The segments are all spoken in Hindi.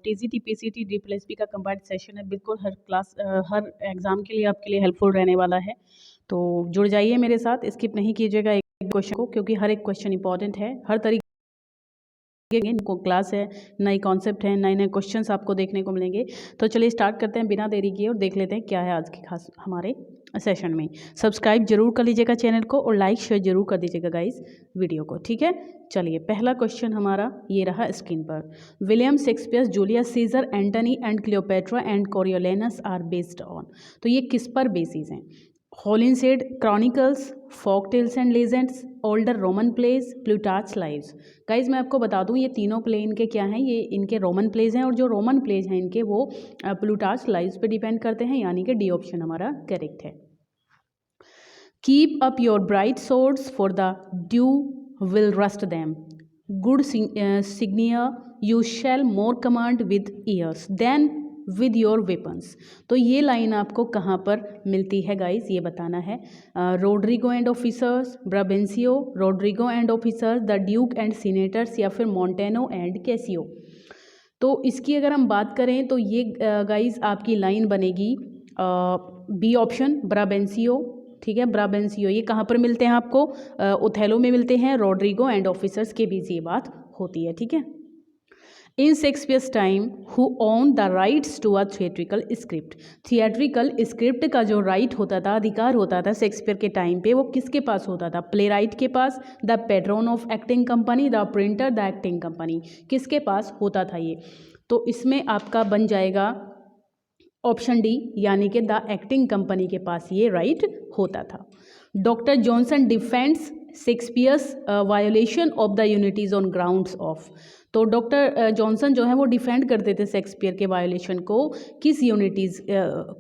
टीजीटी पीसीटी डीपीएसपी का कंबाइंड सेशन है। बिल्कुल हर क्लास हर एग्ज़ाम के लिए आपके लिए हेल्पफुल रहने वाला है। तो जुड़ जाइए मेरे साथ, स्किप नहीं कीजिएगा एक क्वेश्चन को, क्योंकि हर एक क्वेश्चन इंपॉर्टेंट है। हर तरीके को क्लास है, नई कॉन्सेप्ट है, नए नए क्वेश्चंस आपको देखने को मिलेंगे। तो चलिए स्टार्ट करते हैं बिना देरी किए और देख लेते हैं क्या है आज की खास हमारे सेशन में। सब्सक्राइब जरूर कर लीजिएगा चैनल को और लाइक शेयर जरूर कर दीजिएगा गाइस वीडियो को, ठीक है। चलिए पहला क्वेश्चन हमारा ये रहा स्क्रीन पर। William Shakespeare, Julius Caesar, Antony and Cleopatra and Coriolanus are based on. तो ये किस पर बेसिस हैं? Holinshed chronicles, folk tales and legends, older Roman plays, Plutarch lives. Guys मैं आपको बता दूं ये तीनों प्ले इनके क्या हैं, ये इनके रोमन प्लेज हैं और जो रोमन प्लेज हैं इनके वो प्लूटार्च लाइव्स पे डिपेंड करते हैं, यानी कि डी ऑप्शन हमारा करेक्ट है। Keep up your bright swords for the dew will rust them, good signior you shall more command with years than with your weapons. तो ये लाइन आपको कहाँ पर मिलती है गाइज, ये बताना है। Roderigo and officers, Brabantio, Roderigo and officers, the duke and senators, या फिर मोंटेनो एंड कैसियो। तो इसकी अगर हम बात करें तो ये गाइज आपकी लाइन बनेगी बी ऑप्शन, ब्राबेंसियो, ठीक है। ब्राबेंसियो ये कहाँ पर मिलते हैं आपको? ओथेलो में मिलते हैं। रोड्रिगो एंड ऑफिसर्स के बीच ये बात होती है, ठीक है। In Shakespeare's time who own the rights to a theatrical script. Theatrical script का जो राइट होता था, अधिकार होता था शेक्सपियर के टाइम पे, वो किसके पास होता था? प्ले राइट के पास, the patron of acting company, the printer, the acting company, किसके पास होता था ये? तो इसमें आपका बन जाएगा ऑप्शन डी, यानी कि द एक्टिंग कंपनी के पास ये राइट होता था। Doctor Johnson defends Shakespeare's violation of the unities on grounds of. तो डॉक्टर जॉनसन जो है वो डिफेंड करते थे शेक्सपियर के वायोलेशन को, किस यूनिटीज़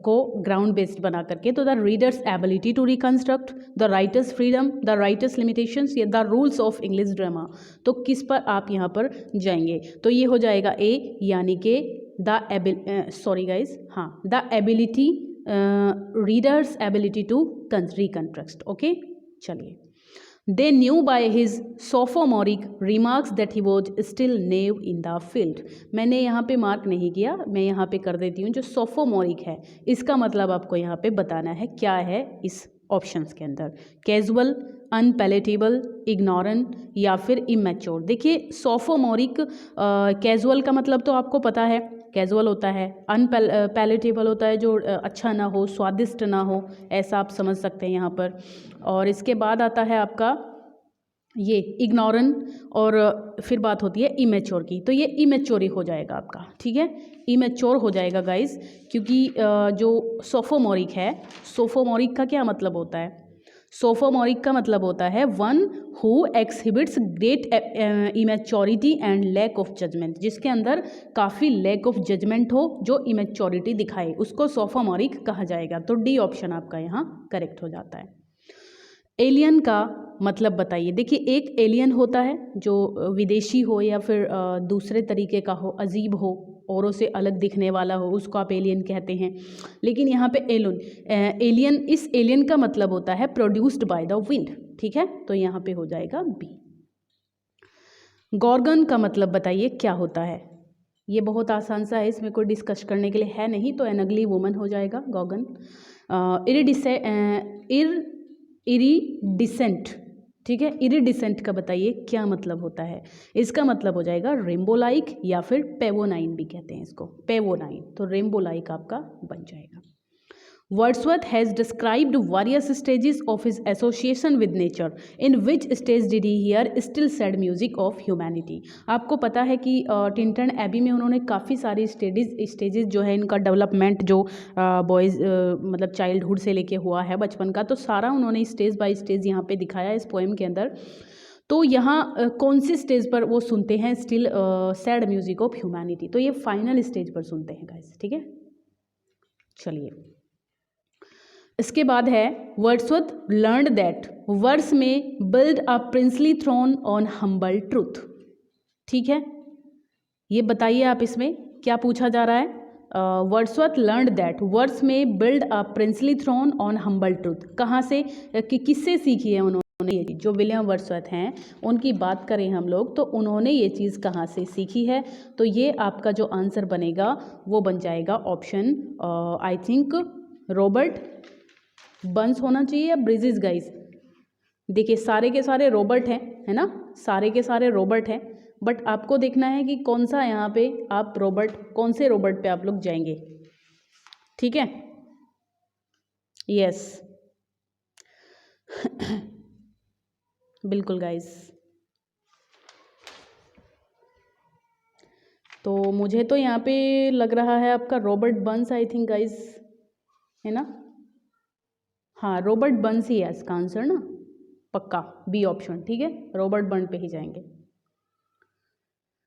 को ग्राउंड बेस्ड बना करके? तो the reader's ability to reconstruct, the writer's freedom, the writer's limitations, या the rules of English drama. तो किस पर आप यहाँ पर जाएंगे? तो ये हो जाएगा ए, यानी कि the ability, readers ability to reconstruct. Okay, चलिए। They knew by his sophomoric remarks that he was still new in the field. मैंने यहाँ पे मार्क नहीं किया, मैं यहाँ पे कर देती हूँ। जो सोफोमोरिक है इसका मतलब आपको यहाँ पे बताना है क्या है इस ऑप्शंस के अंदर। कैजुअल, अनपैलेटेबल, इग्नोरेंट, या फिर इमेच्योर। देखिए सोफोमोरिक, कैजुअल का मतलब तो आपको पता है, कैजुअल होता है। अनपैलेटेबल होता है जो अच्छा ना हो, स्वादिष्ट ना हो, ऐसा आप समझ सकते हैं यहाँ पर। और इसके बाद आता है आपका ये इग्नोरेंट, और फिर बात होती है इमेच्योर की। तो ये इमेच्योर हो जाएगा आपका, ठीक है, इमेच्योर हो जाएगा गाइस, क्योंकि जो सोफोमोरिक है, सोफोमोरिक का क्या मतलब होता है? सोफोमोरिक का मतलब होता है one who exhibits great immaturity and lack of judgment. जिसके अंदर काफ़ी लैक ऑफ जजमेंट हो, जो इमेच्योरिटी दिखाए, उसको सोफोमोरिक कहा जाएगा। तो डी ऑप्शन आपका यहाँ करेक्ट हो जाता है। एलियन का मतलब बताइए। देखिए एक एलियन होता है जो विदेशी हो या फिर दूसरे तरीके का हो, अजीब हो, औरों से अलग दिखने वाला हो, उसको आप एलियन कहते हैं। लेकिन यहाँ पे एलियन, इस एलियन का मतलब होता है प्रोड्यूस्ड बाय द विंड, ठीक है। तो यहाँ पे हो जाएगा बी। गॉर्गन का मतलब बताइए क्या होता है? ये बहुत आसान सा है, इसमें कोई डिस्कस करने के लिए है नहीं, तो एन अगली वुमन हो जाएगा गॉर्गन। इरिडिसेंट, ठीक है। इरिडिसेंट का बताइए क्या मतलब होता है? इसका मतलब हो जाएगा रेनबो लाइक, या फिर पेवोनाइन भी कहते हैं इसको, पेवोनाइन। तो रेनबो लाइक आपका बन जाएगा। Wordsworth has described various stages of his association with nature. In which stage did he hear still sad music of humanity? आपको पता है कि टिंटन एबी में उन्होंने काफ़ी सारी स्टेजेस जो है इनका डेवलपमेंट, जो बॉयज़ मतलब चाइल्डहुड से लेके हुआ है, बचपन का, तो सारा उन्होंने स्टेज बाय स्टेज यहाँ पे दिखाया इस पोएम के अंदर। तो यहाँ कौन सी स्टेज पर वो सुनते हैं still sad music of humanity? तो ये फाइनल स्टेज पर सुनते हैं गाइस, ठीक है। चलिए इसके बाद है Wordsworth learned that words may build a princely throne on humble truth, ठीक है। ये बताइए आप इसमें क्या पूछा जा रहा है? Wordsworth learned that words may build a princely throne on humble truth. कहाँ से, कि किससे सीखी है उन्होंने? जो विलियम वर्ड्सवर्थ हैं उनकी बात करें हम लोग तो उन्होंने ये चीज़ कहाँ से सीखी है, तो ये आपका जो आंसर बनेगा वो बन जाएगा option I think Robert Burns होना चाहिए या ब्रिजेस गाइस। देखिए सारे के सारे रॉबर्ट हैं, है ना, सारे के सारे रॉबर्ट हैं, बट आपको देखना है कि कौन सा यहाँ पे आप रॉबर्ट, कौन से रॉबर्ट पे आप लोग जाएंगे। ठीक है, यस बिल्कुल गाइस। तो मुझे तो यहाँ पे लग रहा है आपका Robert Burns I think guys, है ना, हाँ रॉबर्ट बर्न्स ही है इसका आंसर ना, पक्का बी ऑप्शन। ठीक है, रॉबर्ट बर्न पे ही जाएंगे।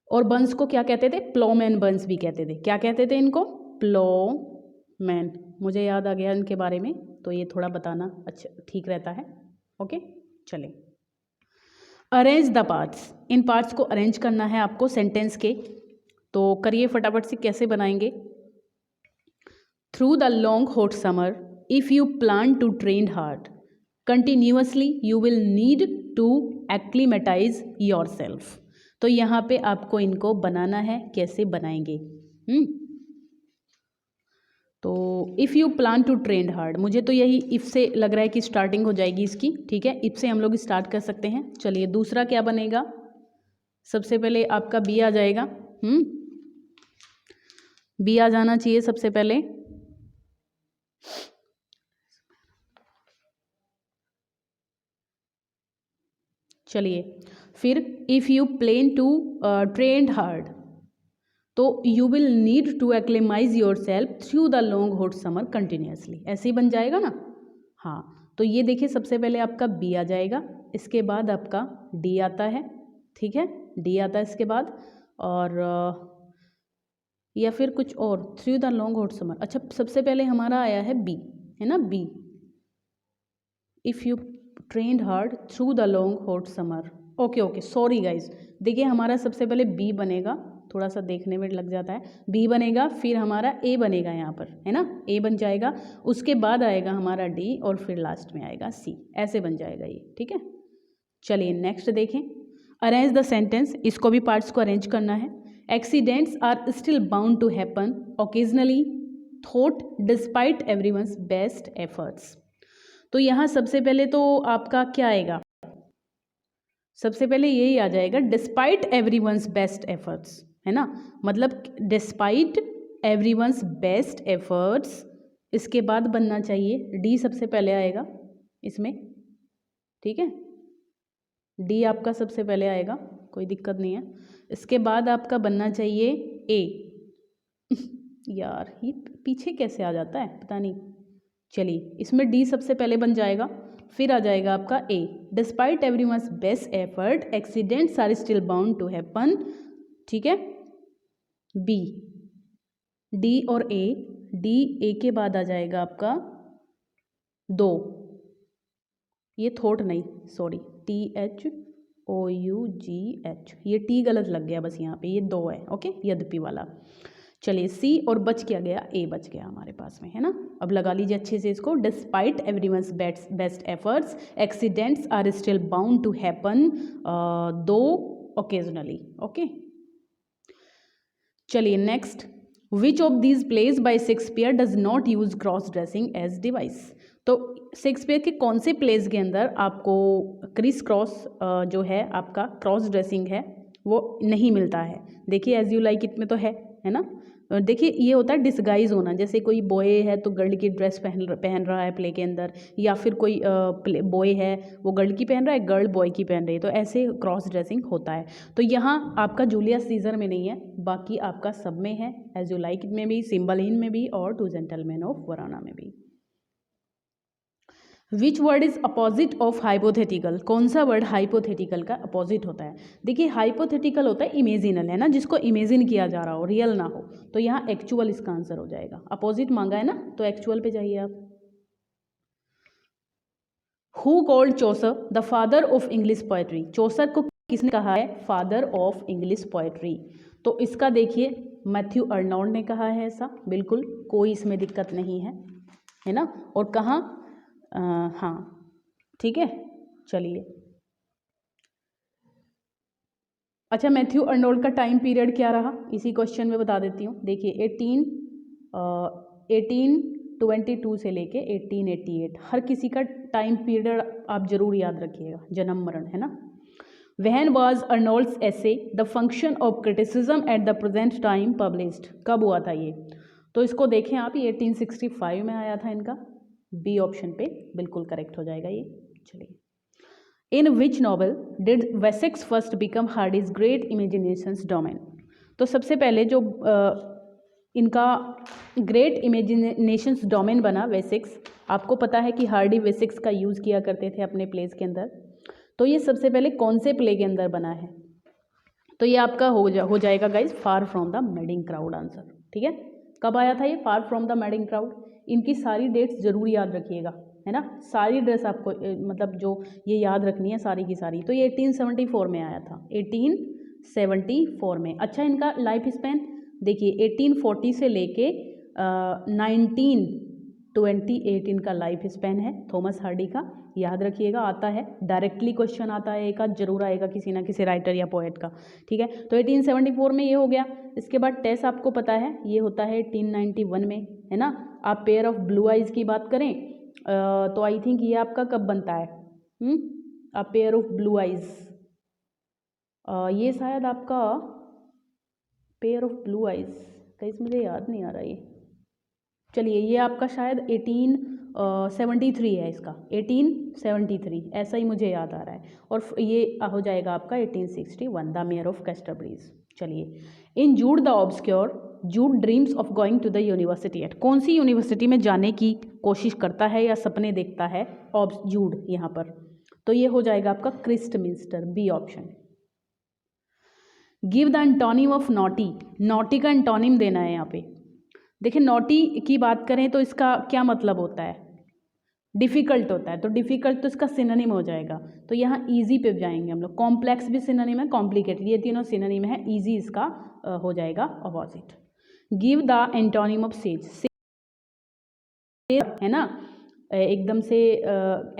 और बर्न्स को क्या कहते थे, प्लोमैन बर्न्स भी कहते थे। क्या कहते थे इनको, प्लोमैन। मुझे याद आ गया इनके बारे में, तो ये थोड़ा बताना अच्छा ठीक रहता है। ओके चलें, arrange the parts. In parts को अरेंज करना है आपको सेंटेंस के, तो करिए फटाफट से। कैसे बनाएंगे, through the long hot summer if you plan to train hard continuously you will need to acclimatize your yourself यहाँ पे आपको इनको बनाना है, कैसे बनाएंगे। तो if you plan to train hard, मुझे तो यही इफ़ से लग रहा है कि स्टार्टिंग हो जाएगी इसकी। ठीक है, इफ़ से हम लोग स्टार्ट कर सकते हैं। चलिए दूसरा क्या बनेगा, सबसे पहले आपका बी आ जाएगा। बी आ जाना चाहिए सबसे पहले। चलिए फिर if you plan to train hard तो you will need to acclimatize yourself through the long hot summer continuously, ऐसे ही बन जाएगा ना। हाँ तो ये देखिए सबसे पहले आपका बी आ जाएगा, इसके बाद आपका डी आता है। ठीक है, डी आता है इसके बाद, और या फिर कुछ और, through the long hot summer. अच्छा सबसे पहले हमारा आया है बी, है ना, B if you trained hard through the long hot summer. Okay okay sorry guys, देखिए हमारा सबसे पहले बी बनेगा, थोड़ा सा देखने में लग जाता है, बी बनेगा, फिर हमारा ए बनेगा यहाँ पर, है ना, ए बन जाएगा, उसके बाद आएगा हमारा डी, और फिर लास्ट में आएगा सी, ऐसे बन जाएगा ये। ठीक है, चलिए नेक्स्ट देखें, अरेंज द सेंटेंस। इसको भी पार्ट्स को अरेंज करना है। Accidents are still bound to happen occasionally though despite everyone's best efforts. तो यहाँ सबसे पहले तो आपका क्या आएगा, सबसे पहले यही आ जाएगा डिस्पाइट एवरीवन्स बेस्ट एफर्ट्स, है ना, मतलब डिस्पाइट एवरीवन्स बेस्ट एफर्ट्स, इसके बाद बनना चाहिए डी, सबसे पहले आएगा इसमें। ठीक है, डी आपका सबसे पहले आएगा, कोई दिक्कत नहीं है। इसके बाद आपका बनना चाहिए ए यार ये पीछे कैसे आ जाता है पता नहीं, चलिए इसमें डी सबसे पहले बन जाएगा, फिर आ जाएगा आपका A, despite everyone's best effort accidents are still bound to happen. ठीक है, बी, डी और ए, डी ए के बाद आ जाएगा आपका दो, ये थॉट नहीं सॉरी, THOUGH, ये टी गलत लग गया बस यहाँ पे, ये दो है। ओके, यद्यपि वाला। चलिए सी, और बच क्या गया, ए बच गया हमारे पास में, है ना। अब लगा लीजिए अच्छे से इसको, despite everyone's best efforts accidents are still bound to happen though occasionally. Okay चलिए next, which of these plays by Shakespeare does not use cross dressing as device. तो शेक्सपियर के कौन से प्लेस के अंदर आपको क्रिस क्रॉस जो है आपका क्रॉस ड्रेसिंग है वो नहीं मिलता है। देखिए एज यू लाइक इट में तो है ना। देखिए ये होता है डिसगाइज होना, जैसे कोई बॉय है तो गर्ल की ड्रेस पहन रहा है प्ले के अंदर, या फिर कोई बॉय है वो गर्ल की पहन रहा है, गर्ल बॉय की पहन रही है, तो ऐसे क्रॉस ड्रेसिंग होता है। तो यहाँ आपका जूलियस सीजर में नहीं है, बाकी आपका सब में है, एज यू लाइक इट में भी, सिम्बलिन में भी, और टू जेंटलमैन ऑफ वराना में भी। Which word is opposite of hypothetical, कौन सा वर्ड हाइपोथेटिकल का अपोजिट होता है। देखिए हाइपोथेटिकल होता है इमेजिनल, है ना, जिसको इमेजिन किया जा रहा हो, रियल ना हो, तो यहाँ एक्चुअल इसका आंसर हो जाएगा। अपोजिट मांगा है ना, तो एक्चुअल पे जाइए आप। Who called Chaucer the father of English poetry, Chaucer को किसने कहा है फादर ऑफ इंग्लिश पोएट्री। तो इसका देखिए मैथ्यू अर्नोल्ड ने कहा है ऐसा, बिल्कुल कोई इसमें दिक्कत नहीं है ना। और कहाँ हाँ ठीक है, चलिए, अच्छा मैथ्यू अर्नोल्ड का टाइम पीरियड क्या रहा, इसी क्वेश्चन में बता देती हूँ। देखिए 1822 से लेके 1888 हर किसी का टाइम पीरियड आप जरूर याद रखिएगा, जन्म मरण, है ना। When was Arnold's essay The Function of Criticism at the Present Time published? कब हुआ था ये? तो इसको देखें आप, ये 1865 में आया था इनका। बी ऑप्शन पे बिल्कुल करेक्ट हो जाएगा ये। चलिए, in which novel did Wessex first become Hardy's great imaginations domain? तो सबसे पहले जो इनका ग्रेट इमेजिनेशंस डोमेन बना वेसेक्स, आपको पता है कि हार्डी वेसेक्स का यूज़ किया करते थे अपने प्लेस के अंदर। तो ये सबसे पहले कौन से प्ले के अंदर बना है? तो ये आपका हो जाएगा guys far from the madding crowd answer. ठीक है, कब आया था ये far from the madding crowd? इनकी सारी डेट्स जरूर याद रखिएगा, है ना। सारी डेट्स आपको मतलब जो ये याद रखनी है सारी की सारी। तो ये 1874 में आया था, 1874 में। अच्छा, इनका लाइफ स्पैन देखिए 1840 से लेके 1928 इनका लाइफ स्पैन है थॉमस हार्डी का। याद रखिएगा, आता है डायरेक्टली क्वेश्चन आता है, एक आध जरूर आएगा किसी ना किसी राइटर या पोएट का। ठीक है, तो 1874 में ये हो गया। इसके बाद टेस्ट आपको पता है ये होता है 1891 में, है ना। आप पेयर ऑफ ब्लू आइज की बात करें तो आई थिंक ये आपका कब बनता है? A pair of blue eyes, ये शायद आपका pair of blue eyes guys, मुझे याद नहीं आ रहा ये। चलिए, ये आपका शायद 1873 है, इसका 1873 ऐसा ही मुझे याद आ रहा है। और ये हो जाएगा आपका 1861 द मेयर ऑफ कैस्टरब्रीज। चलिए, in Jude the Obscure Jude dreams of going to the university at, कौन सी यूनिवर्सिटी में जाने की कोशिश करता है या सपने देखता है जूड यहाँ पर? तो ये हो जाएगा आपका Christminster, B option. Give the antonym of naughty, naughty का एंटोनिम देना है यहाँ पे। देखिए, नॉटी की बात करें तो इसका क्या मतलब होता है? डिफ़िकल्ट होता है, तो डिफ़िकल्ट तो इसका सिनोनिम हो जाएगा। तो यहाँ इजी पे जाएंगे हम लोग। कॉम्प्लेक्स भी सिनोनिम है, कॉम्प्लिकेटेड, ये तीनों सिनोनिम है। इजी इसका हो जाएगा opposite. Give the antonym of says, है ना, एकदम से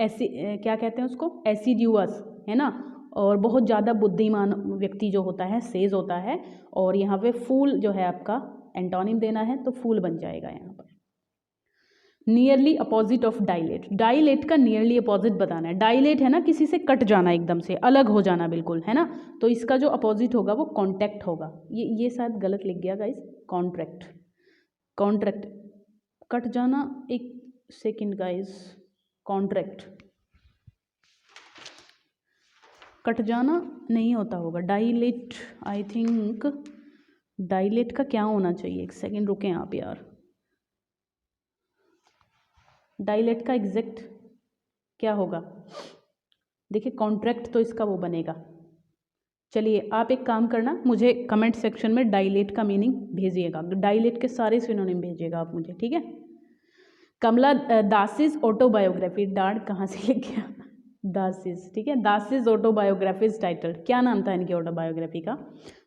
ऐसी क्या कहते हैं उसको, एसिड्यूअस, है ना। और बहुत ज़्यादा बुद्धिमान व्यक्ति जो होता है सेज होता है। और यहाँ पे फूल जो है आपका एंटोनिम देना है, तो फूल बन जाएगा यहाँ पर। Nearly opposite of dilate, dilate का नियरली अपोजिट बताना है। डाइलेट है ना, किसी से कट जाना, एकदम से अलग हो जाना बिल्कुल, है ना। तो इसका जो अपोजिट होगा वो कॉन्टैक्ट होगा। ये शायद गलत लिख गया गाइस, कॉन्ट्रैक्ट, कॉन्ट्रैक्ट, कट जाना, एक सेकेंड गाइस, कॉन्ट्रैक्ट, कट जाना नहीं होता होगा, डाइलेट, आई थिंक डाइलेट का क्या होना चाहिए, एक सेकेंड रुकें आप यार। डाइलेट का एग्जैक्ट क्या होगा? देखिए, कॉन्ट्रैक्ट तो इसका वो बनेगा। चलिए, आप एक काम करना, मुझे कमेंट सेक्शन में डाइलेट का मीनिंग भेजिएगा, डाइलेट के सारे सिनोनिम भेजिएगा आप मुझे, ठीक है। कमला दासिस ऑटोबायोग्राफी, डार्ट कहाँ से लिख गया, दासिस, ठीक है, दासिस ऑटोबायोग्राफीज टाइटल, क्या नाम था इनकी ऑटोबायोग्राफी का?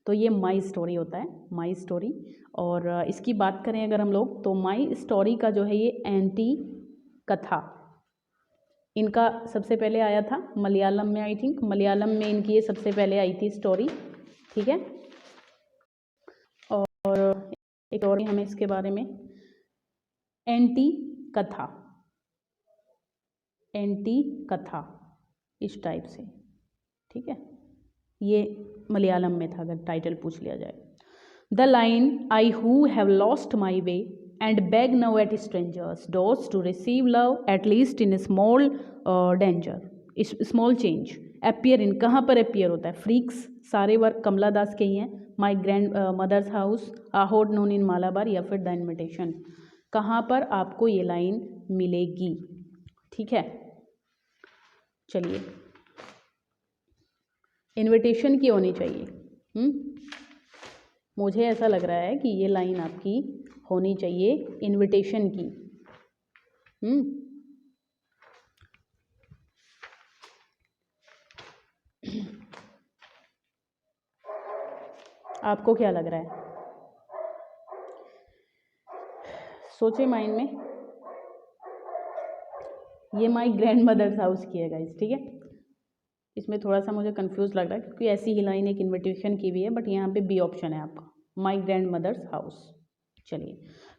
तो ये माई स्टोरी होता है, माई स्टोरी। और इसकी बात करें अगर हम लोग, तो माई स्टोरी का जो है ये एंटी कथा इनका सबसे पहले आया था मलयालम में, आई थिंक मलयालम में इनकी ये सबसे पहले आई थी स्टोरी, ठीक है। और एक और हमें इसके बारे में, एंटी कथा, एंटी कथा इस टाइप से, ठीक है। ये मलयालम में था अगर टाइटल पूछ लिया जाए। The line I who have lost my way and beg now at strangers' doors to receive love at least in a small danger, small change, appear in, कहाँ पर appear होता है? फ्रीक्स, सारे वर्क कमला दास के ही हैं। माई ग्रैंड मदर्स हाउस, आहोड नोन इन मालाबार, या फिर द इन्विटेशन, कहाँ पर आपको ये लाइन मिलेगी? ठीक है, चलिए, इन्विटेशन की होनी चाहिए। मुझे ऐसा लग रहा है कि ये लाइन आपकी होनी चाहिए इनविटेशन की। आपको क्या लग रहा है? सोचे माइंड में। ये माई ग्रैंड मदर्स हाउस की है गाइस, ठीक है। इसमें थोड़ा सा मुझे कंफ्यूज लग रहा है क्योंकि ऐसी ही लाइन एक इन्विटेशन की हुई है, बट यहाँ पे बी ऑप्शन है आपका, माई ग्रैंड मदर्स हाउस। चलिए,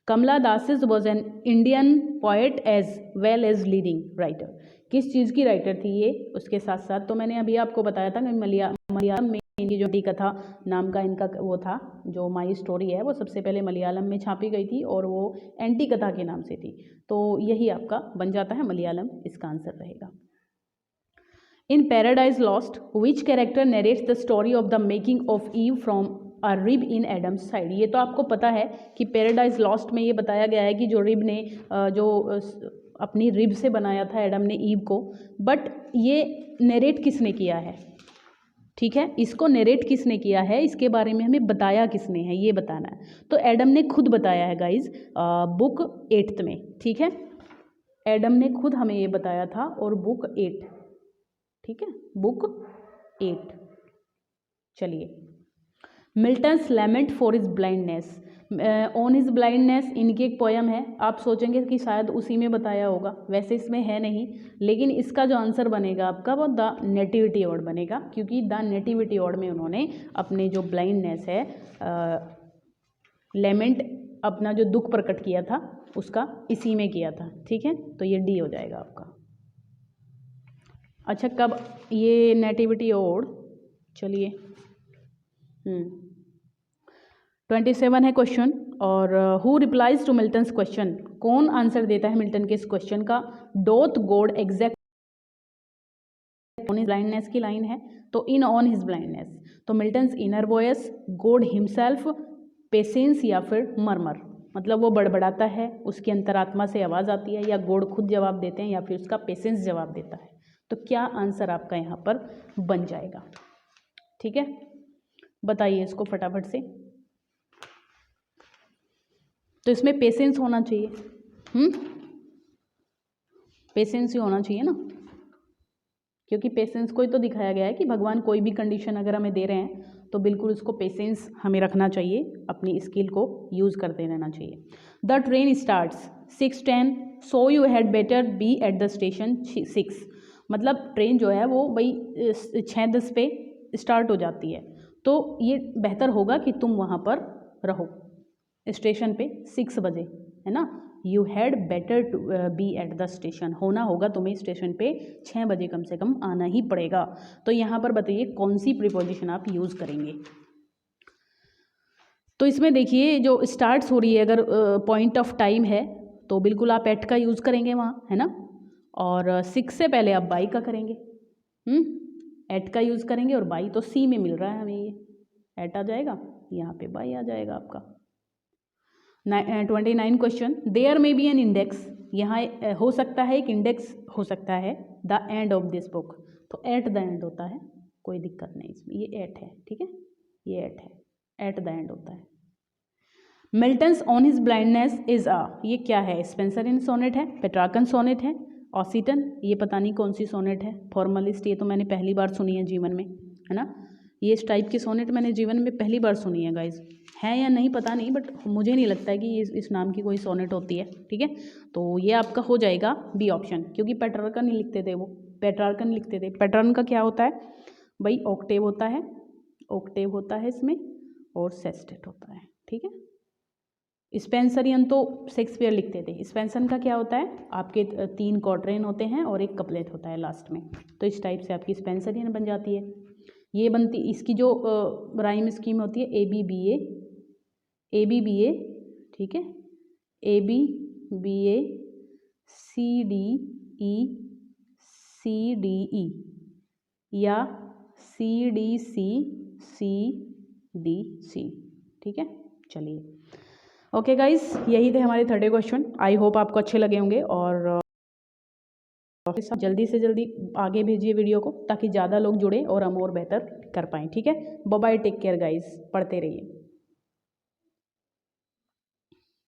Kamala Das is was an Indian poet as well as leading writer. किस चीज़ की राइटर थी ये? उसके साथ साथ तो मैंने अभी आपको बताया था कि मलयालम में इनकी जो टी कथा नाम का इनका वो था, जो माई स्टोरी है वो सबसे पहले मलयालम में छापी गई थी और वो एंटी कथा के नाम से थी। तो यही आपका बन जाता है मलयालम, इसका आंसर रहेगा। In Paradise Lost which character narrates the story of the making of Eve from a rib in Adam's side. ये तो आपको पता है कि पैराडाइज लॉस्ट में ये बताया गया है कि जो रिब ने जो अपनी रिब से बनाया था एडम ने ईव को, बट ये नरेट किसने किया है? ठीक है, इसको नरेट किसने किया है, इसके बारे में हमें बताया किसने है, ये बताना है। तो एडम ने खुद बताया है गाइज, बुक 8 में। ठीक है, एडम ने खुद हमें ये बताया था, और बुक 8, ठीक है, बुक 8। चलिए, Milton's lament for his blindness, on his blindness इनकी एक पोयम है। आप सोचेंगे कि शायद उसी में बताया होगा, वैसे इसमें है नहीं, लेकिन इसका जो आंसर बनेगा आपका वो द नेटिविटी ओड बनेगा, क्योंकि द नेटिविटी ओड में उन्होंने अपने जो ब्लाइंडनेस है, लेमेंट, अपना जो दुख प्रकट किया था उसका इसी में किया था। ठीक है, तो ये डी हो जाएगा आपका। अच्छा, कब ये नेटिविटी ओड, चलिए 27 है क्वेश्चन, और who replies to Milton's question, कौन आंसर देता है मिल्टन के इस क्वेश्चन का? Doth God exact on his blindness की लाइन है, तो इन ऑन हिज ब्लाइंडनेस, तो Milton's inner voice, God himself, patience या फिर मरमर, मतलब वो बड़बड़ाता है, उसकी अंतरात्मा से आवाज़ आती है, या गॉड खुद जवाब देते हैं, या फिर उसका पेशेंस जवाब देता है। तो क्या आंसर आपका यहाँ पर बन जाएगा? ठीक है, बताइए इसको फटाफट से। तो इसमें पेशेंस होना चाहिए, पेशेंस ही होना चाहिए ना, क्योंकि पेशेंस को ही तो दिखाया गया है कि भगवान कोई भी कंडीशन अगर हमें दे रहे हैं तो बिल्कुल उसको पेशेंस हमें रखना चाहिए, अपनी स्किल को यूज़ करते रहना चाहिए। The train starts 6:10, so you had better be at the station 6, मतलब ट्रेन जो है वो भाई 6:10 पे स्टार्ट हो जाती है, तो ये बेहतर होगा कि तुम वहाँ पर रहो स्टेशन पे 6 बजे, है ना। You had better to be at the station, होना होगा तुम्हें स्टेशन पे 6 बजे कम से कम आना ही पड़ेगा। तो यहाँ पर बताइए कौन सी प्रीपोजिशन आप यूज़ करेंगे। तो इसमें देखिए जो स्टार्ट्स हो रही है, अगर पॉइंट ऑफ टाइम है तो बिल्कुल आप एट का यूज़ करेंगे वहाँ, है ना, और 6 से पहले आप बाई का करेंगे, एट का यूज़ करेंगे, और बाई तो सी में मिल रहा है हमें, ये एट आ जाएगा, यहाँ पे बाई आ जाएगा आपका। 29 question, there may be an index, यहाँ हो सकता है एक इंडेक्स हो सकता है, the end of this book, तो एट द एंड होता है, कोई दिक्कत नहीं इसमें, ये एट है, ठीक है, ये एट है, एट द एंड होता है। Milton's on his blindness is a, ये क्या है? स्पेंसरियन सोनेट है, पेट्रार्कन सोनेट है, ऑसिटन, ये पता नहीं कौन सी सोनेट है, फॉर्मलिस्ट, ये तो मैंने पहली बार सुनी है जीवन में, है ना, ये इस टाइप की सोनेट मैंने जीवन में पहली बार सुनी है गाइज, है या नहीं पता नहीं, बट मुझे नहीं लगता है कि ये इस नाम की कोई सोनेट होती है। ठीक है, तो ये आपका हो जाएगा बी ऑप्शन, क्योंकि पेट्रार्कन ही लिखते थे वो, पेट्रार्कन लिखते थे। पेट्रार्कन का क्या होता है भाई? ऑक्टेव होता है, ऑक्टेव होता है इसमें, और सेस्टेट होता है। ठीक है, स्पेंसरियन तो शेक्सपियर लिखते थे, स्पेंसन का क्या होता है? आपके 3 क्वार्टरेन होते हैं और एक कपलेट होता है लास्ट में, तो इस टाइप से आपकी स्पेंसरियन बन जाती है। ये बनती, इसकी जो राइम स्कीम होती है ए बी बी ए, ठीक है, A B B A, C D E, C D E, या C D C, C D C. ठीक है, चलिए, ओके गाइस, यही थे हमारे 30 क्वेश्चन। आई होप आपको अच्छे लगे होंगे, और जल्दी से जल्दी आगे भेजिए वीडियो को, ताकि ज़्यादा लोग जुड़े और हम और बेहतर कर पाएँ। ठीक है, bye bye, take care guys, पढ़ते रहिए।